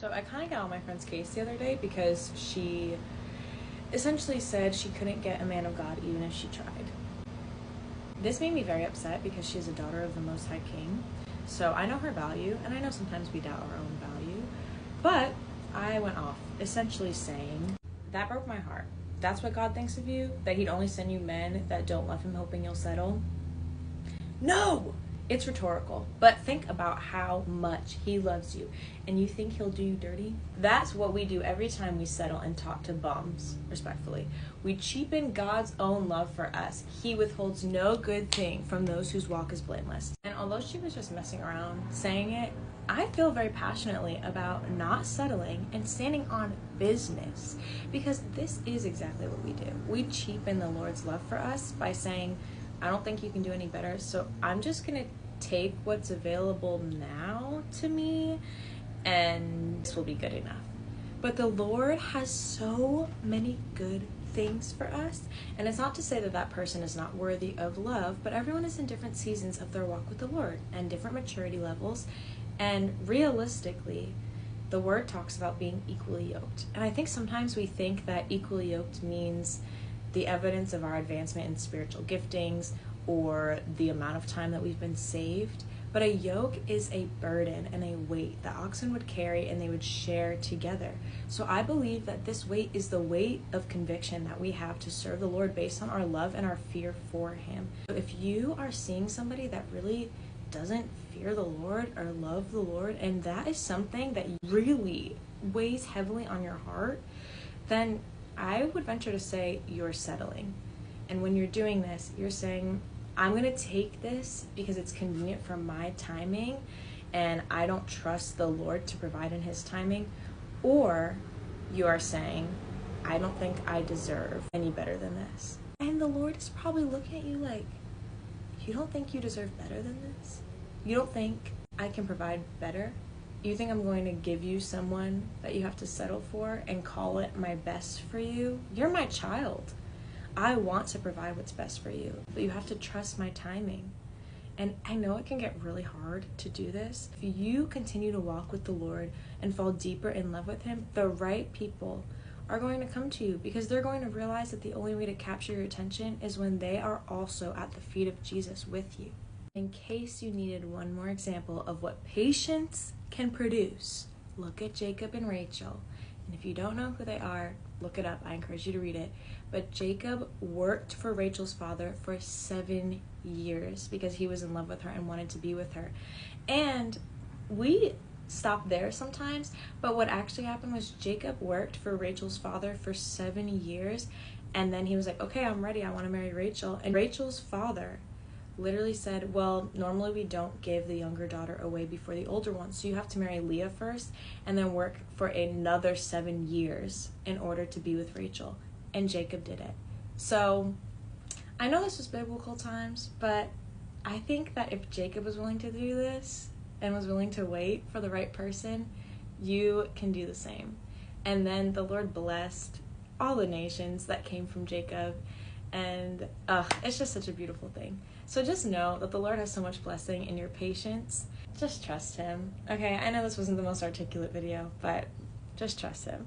So I kind of got on my friend's case the other day because she essentially said she couldn't get a man of God even if she tried. This made me very upset because she is a daughter of the Most High King. So I know her value, and I know sometimes we doubt our own value, but I went off essentially saying, that broke my heart. That's what God thinks of you? That he'd only send you men that don't love him hoping you'll settle? No! It's rhetorical, but think about how much he loves you, and you think he'll do you dirty? That's what we do every time we settle and talk to bums, respectfully. We cheapen God's own love for us. He withholds no good thing from those whose walk is blameless. And although she was just messing around saying it, I feel very passionately about not settling and standing on business, because this is exactly what we do. We cheapen the Lord's love for us by saying, I don't think you can do any better, so I'm just gonna take what's available now to me and this will be good enough. But the Lord has so many good things for us, and it's not to say that that person is not worthy of love, but everyone is in different seasons of their walk with the Lord and different maturity levels, and realistically the word talks about being equally yoked. And I think sometimes we think that equally yoked means the evidence of our advancement in spiritual giftings or the amount of time that we've been saved. But a yoke is a burden and a weight that oxen would carry and they would share together. So I believe that this weight is the weight of conviction that we have to serve the Lord based on our love and our fear for him. So if you are seeing somebody that really doesn't fear the Lord or love the Lord, and that is something that really weighs heavily on your heart, then I would venture to say you're settling. And when you're doing this, you're saying, I'm going to take this because it's convenient for my timing and I don't trust the Lord to provide in his timing. Or you are saying, I don't think I deserve any better than this. And the Lord is probably looking at you like, you don't think you deserve better than this? You don't think I can provide better? You think I'm going to give you someone that you have to settle for and call it my best for you? You're my child. I want to provide what's best for you, but you have to trust my timing. And I know it can get really hard to do this. If you continue to walk with the Lord and fall deeper in love with him, the right people are going to come to you because they're going to realize that the only way to capture your attention is when they are also at the feet of Jesus with you. In case you needed one more example of what patience can produce, look at Jacob and Rachel. And if you don't know who they are, look it up. I encourage you to read it. But Jacob worked for Rachel's father for 7 years because he was in love with her and wanted to be with her. And we stop there sometimes, but what actually happened was Jacob worked for Rachel's father for 7 years, and then he was like, okay, I'm ready. I want to marry Rachel. And Rachel's father literally said, well, normally we don't give the younger daughter away before the older one, so you have to marry Leah first and then work for another 7 years in order to be with Rachel. And Jacob did it. So I know this was biblical times, but I think that if Jacob was willing to do this and was willing to wait for the right person, you can do the same. And then the Lord blessed all the nations that came from Jacob, and it's just such a beautiful thing. So just know that the Lord has so much blessing in your patience. Just trust him. Okay, I know this wasn't the most articulate video, but just trust him.